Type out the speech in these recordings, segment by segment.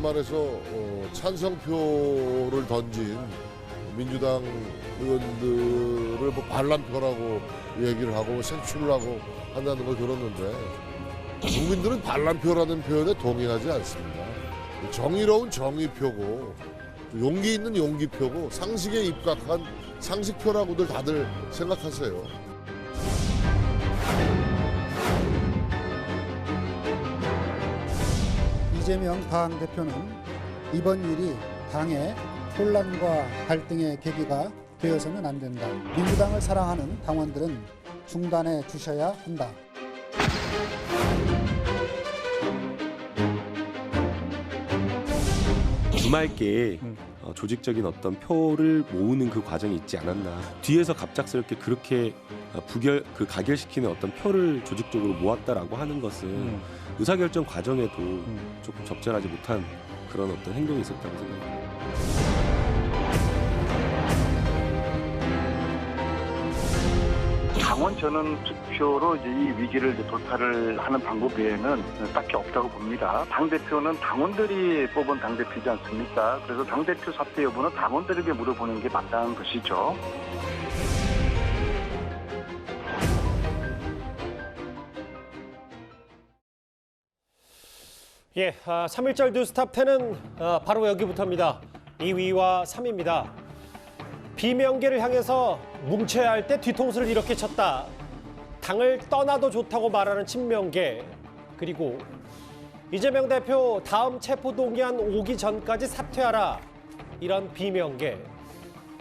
말해서 찬성표를 던진 민주당 의원들을 뭐 반란표라고 얘기를 하고 색출을 하고 한다는 걸 들었는데 국민들은 반란표라는 표현에 동의하지 않습니다. 정의로운 정의표고 용기 있는 용기표고 상식에 입각한 상식표라고들 다들 생각하세요. 이재명 당대표는 이번 일이 당의 혼란과 갈등의 계기가 되어서는 안 된다. 민주당을 사랑하는 당원들은 중단해 주셔야 한다. 주말께 조직적인 어떤 표를 모으는 그 과정이 있지 않았나. 뒤에서 갑작스럽게 그렇게 가결시키는 어떤 표를 조직적으로 모았다라고 하는 것은 의사결정 과정에도 조금 적절하지 못한 그런 어떤 행동이 있었다고 생각합니다. 당원 전원 투표로 이제 이 위기를 이제 돌파를 하는 방법 외에는 딱히 없다고 봅니다. 당대표는 당원들이 뽑은 당대표이지 않습니까? 그래서 당대표 사퇴 여부는 당원들에게 물어보는 게 마땅한 것이죠. 예, 3.1절 뉴스탑 10은 바로 여기부터입니다. 2위와 3위입니다. 비명계를 향해서 뭉쳐야 할 때 뒤통수를 이렇게 쳤다. 당을 떠나도 좋다고 말하는 친명계. 그리고 이재명 대표 다음 체포동의안 오기 전까지 사퇴하라. 이런 비명계.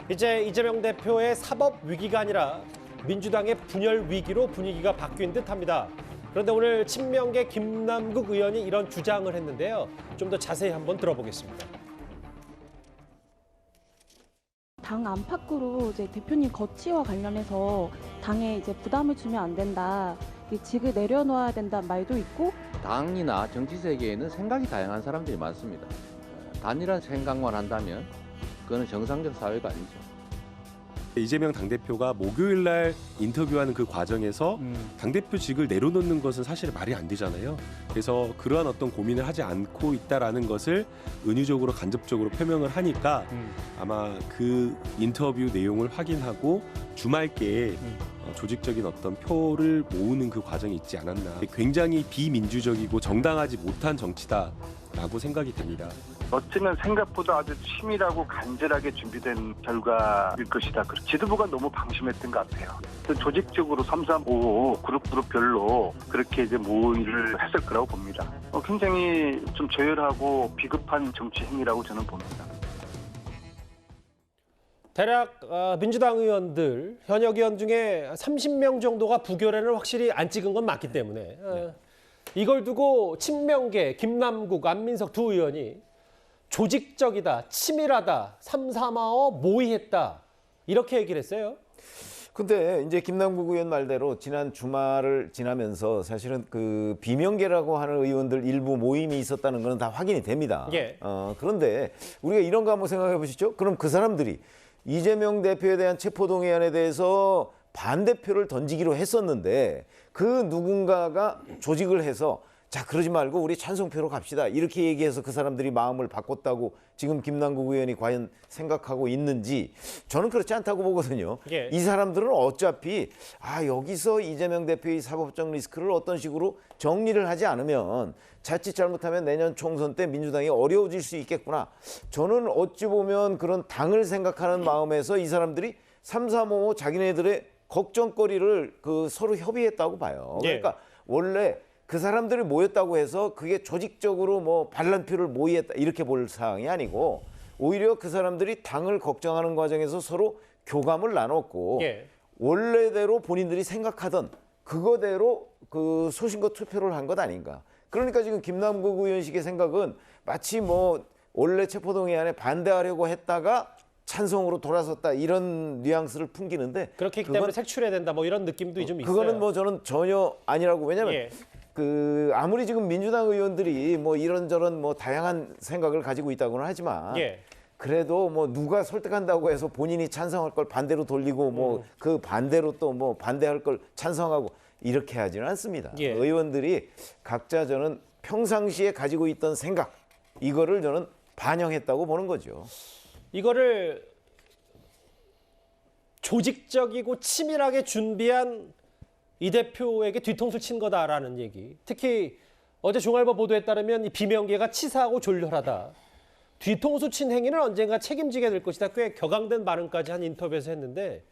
이제 이재명 대표의 사법 위기가 아니라 민주당의 분열 위기로 분위기가 바뀐 듯합니다. 그런데 오늘 친명계 김남국 의원이 이런 주장을 했는데요. 좀 더 자세히 한번 들어보겠습니다. 당 안팎으로 이제 대표님 거취와 관련해서 당에 이제 부담을 주면 안 된다, 직을 내려놓아야 된다는 말도 있고, 당이나 정치 세계에는 생각이 다양한 사람들이 많습니다. 단일한 생각만 한다면 그거는 정상적 사회가 아니죠. 이재명 당대표가 목요일 날 인터뷰하는 그 과정에서 당대표직을 내려놓는 것은 사실 말이 안 되잖아요. 그래서 그러한 어떤 고민을 하지 않고 있다라는 것을 은유적으로 간접적으로 표명을 하니까 아마 그 인터뷰 내용을 확인하고 주말께 조직적인 어떤 표를 모으는 그 과정이 있지 않았나. 굉장히 비민주적이고 정당하지 못한 정치다라고 생각이 됩니다. 어쩌면 생각보다 아주 치밀하고 간절하게 준비된 결과일 것이다. 지도부가 너무 방심했던 것 같아요. 조직적으로 335 그룹별로 그렇게 이제 모의를 했을 거라고 봅니다. 굉장히 좀 저열하고 비급한 정치 행위라고 저는 봅니다. 대략 민주당 의원들, 현역 의원 중에 30명 정도가 부결에는 확실히 안 찍은 건 맞기 때문에 이걸 두고 친명계 김남국, 안민석 두 의원이 조직적이다, 치밀하다, 삼삼오오 모의했다 이렇게 얘기를 했어요. 근데 이제 김남국 의원 말대로 지난 주말을 지나면서 사실은 그 비명계라고 하는 의원들 일부 모임이 있었다는 건 다 확인이 됩니다. 예. 그런데 우리가 이런 거 한번 생각해 보시죠. 그럼 그 사람들이 이재명 대표에 대한 체포동의안에 대해서 반대표를 던지기로 했었는데 그 누군가가 조직을 해서 자, 그러지 말고 우리 찬성표로 갑시다, 이렇게 얘기해서 그 사람들이 마음을 바꿨다고 지금 김남국 의원이 과연 생각하고 있는지 저는 그렇지 않다고 보거든요. 예. 이 사람들은 어차피 여기서 이재명 대표의 사법적 리스크를 어떤 식으로 정리를 하지 않으면 자칫 잘못하면 내년 총선 때 민주당이 어려워질 수 있겠구나. 저는 어찌 보면 그런 당을 생각하는 마음에서 이 사람들이 335 자기네들의 걱정거리를 서로 협의했다고 봐요. 그러니까 원래 그 사람들이 모였다고 해서 그게 조직적으로 뭐 반란표를 모의했다 이렇게 볼 사항이 아니고 오히려 그 사람들이 당을 걱정하는 과정에서 서로 교감을 나눴고 원래대로 본인들이 생각하던 그거대로 그 소신껏 투표를 한 것 아닌가. 그러니까 지금 김남국 의원식의 생각은 마치 뭐 원래 체포동의안에 반대하려고 했다가 찬성으로 돌아섰다 이런 뉘앙스를 풍기는데 그렇기 때문에 색출해야 된다 뭐 이런 느낌도 좀 있어요. 그거는 뭐 저는 전혀 아니라고. 왜냐하면 아무리 지금 민주당 의원들이 뭐 이런저런 뭐 다양한 생각을 가지고 있다고는 하지만 그래도 뭐 누가 설득한다고 해서 본인이 찬성할 걸 반대로 돌리고 뭐 그 반대로 또 뭐 반대할 걸 찬성하고 이렇게 하지는 않습니다. 의원들이 각자 저는 평상시에 가지고 있던 생각 이거를 저는 반영했다고 보는 거죠. 이거를 조직적이고 치밀하게 준비한 이 대표에게 뒤통수 친 거다라는 얘기. 특히 어제 중앙일보 보도에 따르면 이 비명계가 치사하고 졸렬하다. 뒤통수 친 행위는 언젠가 책임지게 될 것이다. 꽤 격앙된 발언까지 한 인터뷰에서 했는데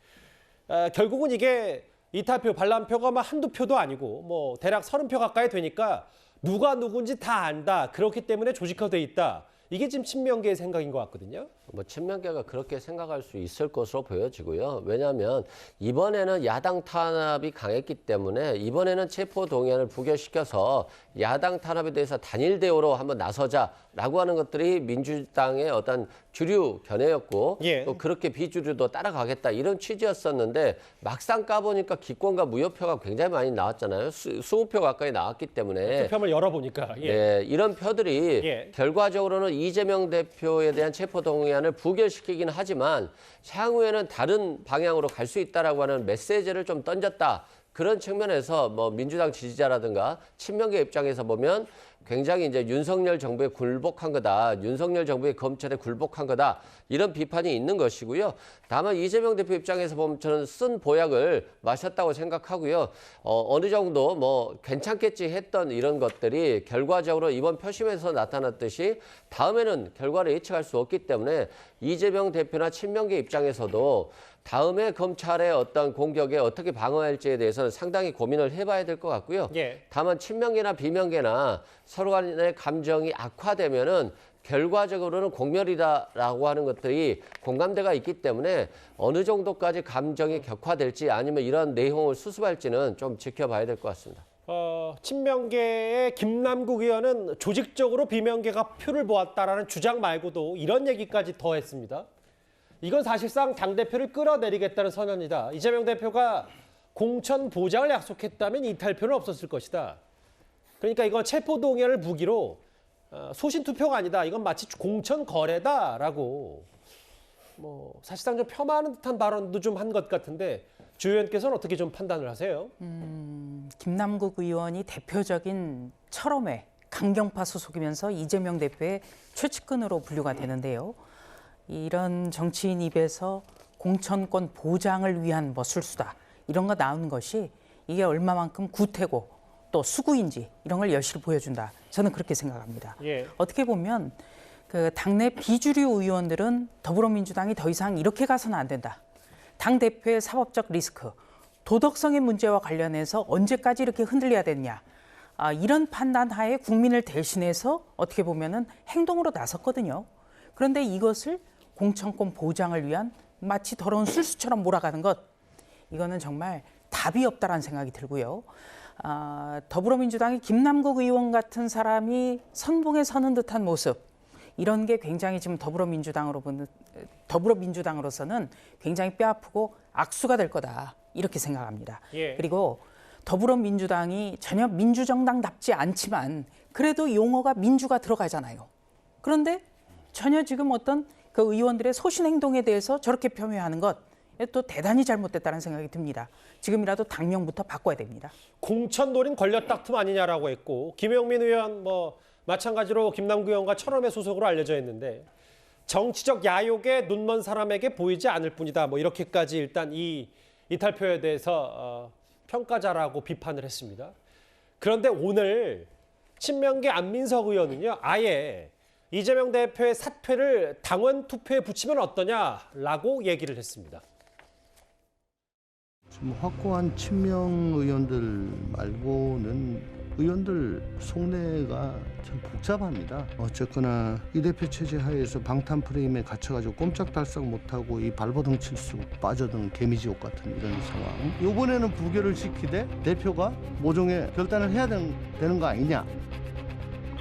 결국은 이게 이탈표, 반란표가 막 한두 표도 아니고 뭐 대략 30표 가까이 되니까 누가 누군지 다 안다. 그렇기 때문에 조직화돼 있다. 이게 지금 친명계의 생각인 것 같거든요. 뭐 친명계가 그렇게 생각할 수 있을 것으로 보여지고요. 왜냐하면 이번에는 야당 탄압이 강했기 때문에 이번에는 체포동의안을 부결시켜서 야당 탄압에 대해서 단일 대우로 한번 나서자라고 하는 것들이 민주당의 어떤 주류 견해였고 예. 또 그렇게 비주류도 따라가겠다 이런 취지였었는데 막상 까보니까 기권과 무효표가 굉장히 많이 나왔잖아요. 20표 가까이 나왔기 때문에 투표함을 열어보니까. 예. 네, 이런 표들이 예. 결과적으로는 이재명 대표에 대한 체포동의안을 부결시키긴 하지만 향후에는 다른 방향으로 갈 수 있다라고 하는 메시지를 좀 던졌다. 그런 측면에서 뭐 민주당 지지자라든가 친명계 입장에서 보면 굉장히 이제 윤석열 정부에 굴복한 거다. 윤석열 정부의 검찰에 굴복한 거다. 이런 비판이 있는 것이고요. 다만 이재명 대표 입장에서 보면 저는 쓴 보약을 마셨다고 생각하고요. 어느 정도 뭐 괜찮겠지 했던 이런 것들이 결과적으로 이번 표심에서 나타났듯이 다음에는 결과를 예측할 수 없기 때문에 이재명 대표나 친명계 입장에서도 다음에 검찰의 어떤 공격에 어떻게 방어할지에 대해서는 상당히 고민을 해봐야 될 것 같고요. 예. 다만 친명계나 비명계나 서로 간의 감정이 악화되면은 결과적으로는 공멸이다라고 하는 것들이 공감대가 있기 때문에 어느 정도까지 감정이 격화될지 아니면 이런 내용을 수습할지는 좀 지켜봐야 될 것 같습니다. 친명계의 김남국 의원은 조직적으로 비명계가 표를 모았다라는 주장 말고도 이런 얘기까지 더했습니다. 이건 사실상 당대표를 끌어내리겠다는 선언이다. 이재명 대표가 공천 보장을 약속했다면 이탈표는 없었을 것이다. 그러니까 이건 체포동의안을 무기로 소신 투표가 아니다. 이건 마치 공천 거래다라고 뭐 사실상 좀 폄하하는 듯한 발언도 좀 한 것 같은데 주 의원께서는 어떻게 좀 판단을 하세요? 김남국 의원이 대표적인 철험회 강경파 소속이면서 이재명 대표의 최측근으로 분류가 되는데요. 이런 정치인 입에서 공천권 보장을 위한 뭐 술수다 이런 거 나오는 것이 이게 얼마만큼 구태고 또 수구인지 이런 걸 여실히 보여준다. 저는 그렇게 생각합니다. 예. 어떻게 보면 그 당내 비주류 의원들은 더불어민주당이 더 이상 이렇게 가서는 안 된다. 당 대표의 사법적 리스크, 도덕성의 문제와 관련해서 언제까지 이렇게 흔들려야 되느냐. 이런 판단하에 국민을 대신해서 어떻게 보면은 행동으로 나섰거든요. 그런데 이것을 공천권 보장을 위한 마치 더러운 술수처럼 몰아가는 것, 이거는 정말 답이 없다라는 생각이 들고요. 더불어민주당의 김남국 의원 같은 사람이 선봉에 서는 듯한 모습, 이런 게 굉장히 지금 더불어민주당으로서는 굉장히 뼈아프고 악수가 될 거다 이렇게 생각합니다. 예. 그리고 더불어민주당이 전혀 민주정당답지 않지만 그래도 용어가 민주가 들어가잖아요. 그런데 전혀 지금 어떤 그 의원들의 소신 행동에 대해서 저렇게 폄훼하는 것, 또 대단히 잘못됐다는 생각이 듭니다. 지금이라도 당명부터 바꿔야 됩니다. 공천 노린 권력다툼 아니냐라고 했고 김용민 의원 뭐 마찬가지로 김남국 의원과 철험의 소속으로 알려져 있는데 정치적 야욕에 눈먼 사람에게 보이지 않을 뿐이다. 뭐 이렇게까지 일단 이 이탈표에 대해서 평가자라고 비판을 했습니다. 그런데 오늘 친명계 안민석 의원은요, 아예 이재명 대표의 사퇴를 당원 투표에 붙이면 어떠냐라고 얘기를 했습니다. 좀 확고한 친명 의원들 말고는 의원들 속내가 참 복잡합니다. 어쨌거나 이 대표 체제 하에서 방탄 프레임에 갇혀가지고 꼼짝달싹 못하고 이 발버둥 칠수 빠져드는 개미지옥 같은 이런 상황. 이번에는 부결을 시키되 대표가 모종의 결단을 해야 되는 거 아니냐.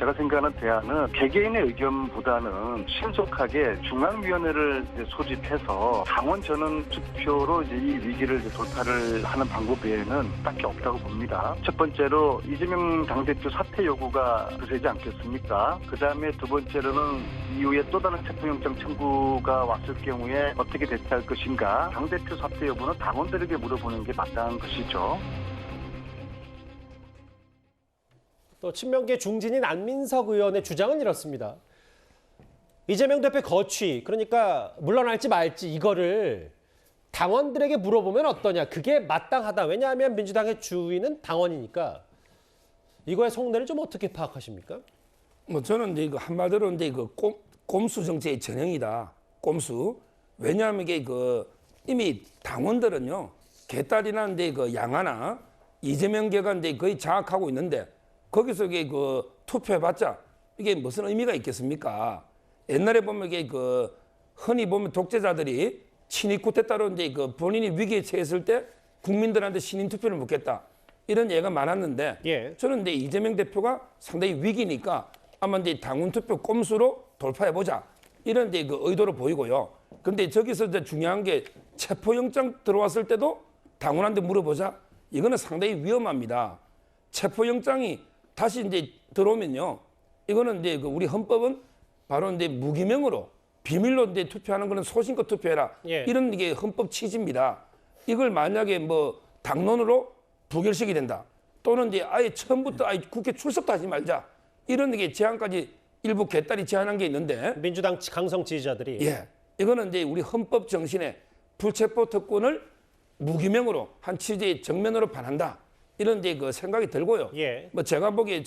제가 생각하는 대안은 개개인의 의견보다는 신속하게 중앙위원회를 소집해서 당원 전원 투표로 이제 이 위기를 돌파를 하는 방법 외에는 딱히 없다고 봅니다. 첫 번째로 이재명 당대표 사퇴 요구가 그세지 않겠습니까? 그 다음에 두 번째로는 이후에 또 다른 체포영장 청구가 왔을 경우에 어떻게 대처할 것인가? 당대표 사퇴 여부는 당원들에게 물어보는 게 마땅한 것이죠. 또 친명계 중진인 안민석 의원의 주장은 이렇습니다. 이재명 대표 거취, 그러니까 물러날지 말지 이거를 당원들에게 물어보면 어떠냐. 그게 마땅하다. 왜냐하면 민주당의 주인은 당원이니까. 이거의 속내를 좀 어떻게 파악하십니까? 뭐 저는 이제 이거 한마디로 이제 그 꼼수 정치의 전형이다. 꼼수. 왜냐하면 이게 그 이미 당원들은요 개딸이나 이제 그 양아나 이재명계가 이제 거의 장악하고 있는데 거기서 이게 그 투표해봤자 이게 무슨 의미가 있겠습니까? 옛날에 보면 이게 그 흔히 보면 독재자들이 친위 쿠데타로 이제 그 본인이 위기에 처했을 때 국민들한테 신임 투표를 묻겠다 이런 예가 많았는데 예. 저는 이제 이재명 대표가 상당히 위기니까 아마 이제 당원 투표 꼼수로 돌파해 보자 이런 이제 그 의도로 보이고요. 근데 저기서 이제 중요한 게 체포영장 들어왔을 때도 당원한테 물어보자. 이거는 상당히 위험합니다. 체포영장이 다시 이제 들어오면요. 이거는 이제 그 우리 헌법은 바로 이제 무기명으로 비밀로 이제 투표하는 거는 소신껏 투표해라. 예. 이런 게 헌법 취지입니다. 이걸 만약에 뭐 당론으로 부결시키게 된다. 또는 이제 아예 처음부터 아예 국회 출석도 하지 말자. 이런 게 제안까지 일부 개딸이 제안한 게 있는데 민주당 강성 지지자들이. 예. 이거는 이제 우리 헌법 정신에 불체포 특권을 무기명으로 한 취지의 정면으로 반한다. 이런 이제 그 생각이 들고요. 예. 뭐 제가 보기에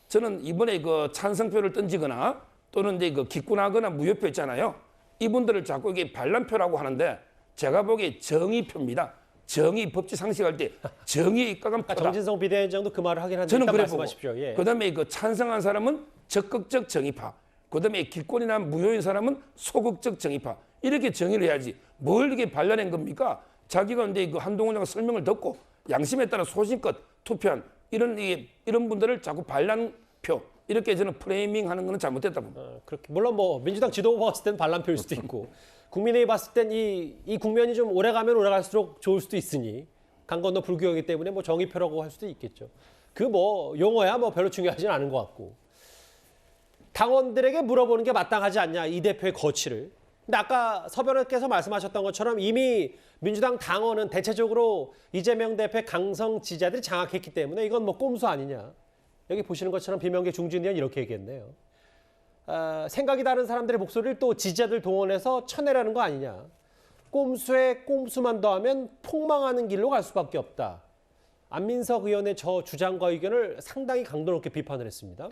저는 이번에 그 찬성표를 던지거나 또는 이제 그 기권하거나 무효표 있잖아요. 이분들을 자꾸 이게 반란표라고 하는데 제가 보기에 정의표입니다. 정의 법치 상식할 때 정의의 입각은 표다. 정진성 비대위원장도 그 말을 하긴 한데 저는 일단 그래 말씀하십시오. 보고 예. 그다음에 그 찬성한 사람은 적극적 정의파. 그다음에 기권이나 무효인 사람은 소극적 정의파. 이렇게 정의를 해야지. 뭘 이렇게 반란한 겁니까? 자기가 근데 그 한동훈 장관 설명을 듣고 양심에 따라 소신껏 투표한 이런 분들을 자꾸 반란표 이렇게 저는 프레이밍하는 거는 잘못됐다 봅니다. 그렇게 물론 뭐 민주당 지도부 봤을 땐 반란표일 수도 있고 국민의힘 봤을 땐 이 국면이 좀 오래가면 오래갈수록 좋을 수도 있으니 강 건너 불교이기 때문에 뭐 정의표라고 할 수도 있겠죠. 그 뭐 용어야 뭐 별로 중요하지는 않은 것 같고 당원들에게 물어보는 게 마땅하지 않냐 이 대표의 거취를. 근데 아까 서변호께서 말씀하셨던 것처럼 이미 민주당 당원은 대체적으로 이재명 대표의 강성 지지자들이 장악했기 때문에 이건 뭐 꼼수 아니냐. 여기 보시는 것처럼 비명계 중진 의원 이렇게 얘기했네요. 생각이 다른 사람들의 목소리를 또 지지자들 동원해서 쳐내라는 거 아니냐. 꼼수에 꼼수만 더하면 폭망하는 길로 갈 수밖에 없다. 안민석 의원의 저 주장과 의견을 상당히 강도 높게 비판을 했습니다.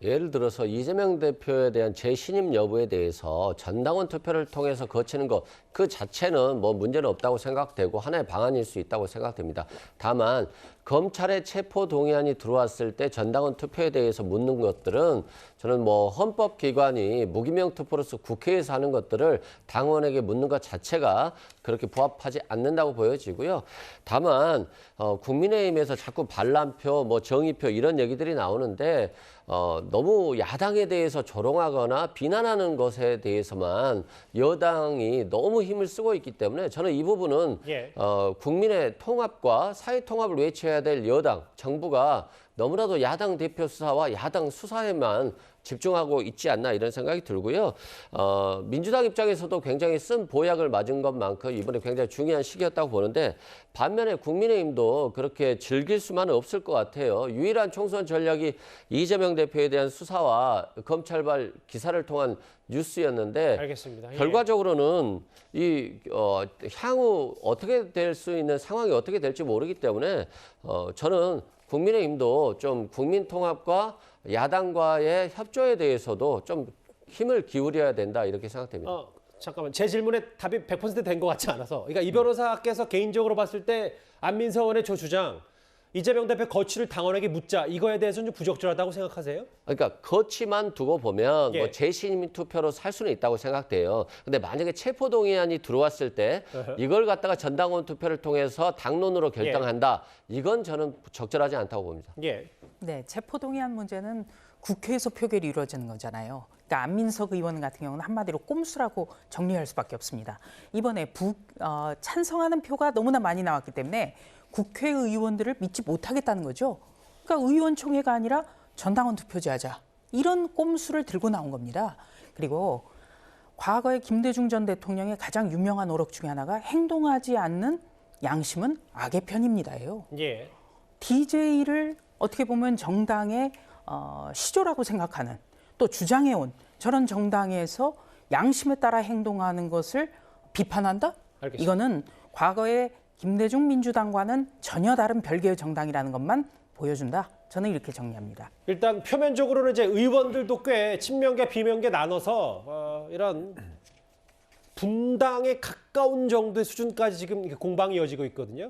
예를 들어서 이재명 대표에 대한 재신임 여부에 대해서 전당원 투표를 통해서 거치는 것 그 자체는 뭐 문제는 없다고 생각되고 하나의 방안일 수 있다고 생각됩니다. 다만 검찰의 체포 동의안이 들어왔을 때 전당원 투표에 대해서 묻는 것들은 저는 뭐 헌법기관이 무기명 투표로서 국회에서 하는 것들을 당원에게 묻는 것 자체가 그렇게 부합하지 않는다고 보여지고요. 다만 국민의힘에서 자꾸 반란표, 뭐 정의표 이런 얘기들이 나오는데 너무 야당에 대해서 조롱하거나 비난하는 것에 대해서만 여당이 너무 힘을 쓰고 있기 때문에 저는 이 부분은 국민의 통합과 사회 통합을 외쳐야 될 여당, 정부가 너무나도 야당 대표 수사와 야당 수사에만 집중하고 있지 않나 이런 생각이 들고요. 민주당 입장에서도 굉장히 쓴 보약을 맞은 것만큼 이번에 굉장히 중요한 시기였다고 보는데 반면에 국민의힘도 그렇게 즐길 수만은 없을 것 같아요. 유일한 총선 전략이 이재명 대표에 대한 수사와 검찰발 기사를 통한 뉴스였는데 알겠습니다. 결과적으로는 향후 어떻게 될 수 있는 상황이 어떻게 될지 모르기 때문에 저는 국민의힘도 좀 국민통합과 야당과의 협조에 대해서도 좀 힘을 기울여야 된다 이렇게 생각됩니다. 잠깐만 제 질문에 답이 100% 된 것 같지 않아서 그러니까 이 변호사께서 개인적으로 봤을 때 안민석 의원의 저 주장 이재명 대표 거취를 당원에게 묻자 이거에 대해서는 좀 부적절하다고 생각하세요? 그러니까 거취만 두고 보면 뭐 재신임 투표로 살 수는 있다고 생각돼요. 근데 만약에 체포동의안이 들어왔을 때 이걸 갖다가 전당원 투표를 통해서 당론으로 결정한다. 이건 저는 적절하지 않다고 봅니다. 네, 체포동의안 문제는 국회에서 표결이 이루어지는 거잖아요. 그러니까 안민석 의원 같은 경우는 한마디로 꼼수라고 정리할 수밖에 없습니다. 이번에 찬성하는 표가 너무나 많이 나왔기 때문에 국회의원들을 믿지 못하겠다는 거죠. 그러니까 의원총회가 아니라 전당원 투표제 하자. 이런 꼼수를 들고 나온 겁니다. 그리고 과거에 김대중 전 대통령의 가장 유명한 오력 중에 하나가 행동하지 않는 양심은 악의 편입니다예요. DJ를 어떻게 보면 정당의 시조라고 생각하는 또 주장해온 저런 정당에서 양심에 따라 행동하는 것을 비판한다? 알겠습니다. 이거는 과거의 김대중 민주당과는 전혀 다른 별개의 정당이라는 것만 보여준다. 저는 이렇게 정리합니다. 일단 표면적으로는 이제 의원들도 꽤 친명계 비명계 나눠서 이런 분당에 가까운 정도의 수준까지 지금 공방이 이어지고 있거든요.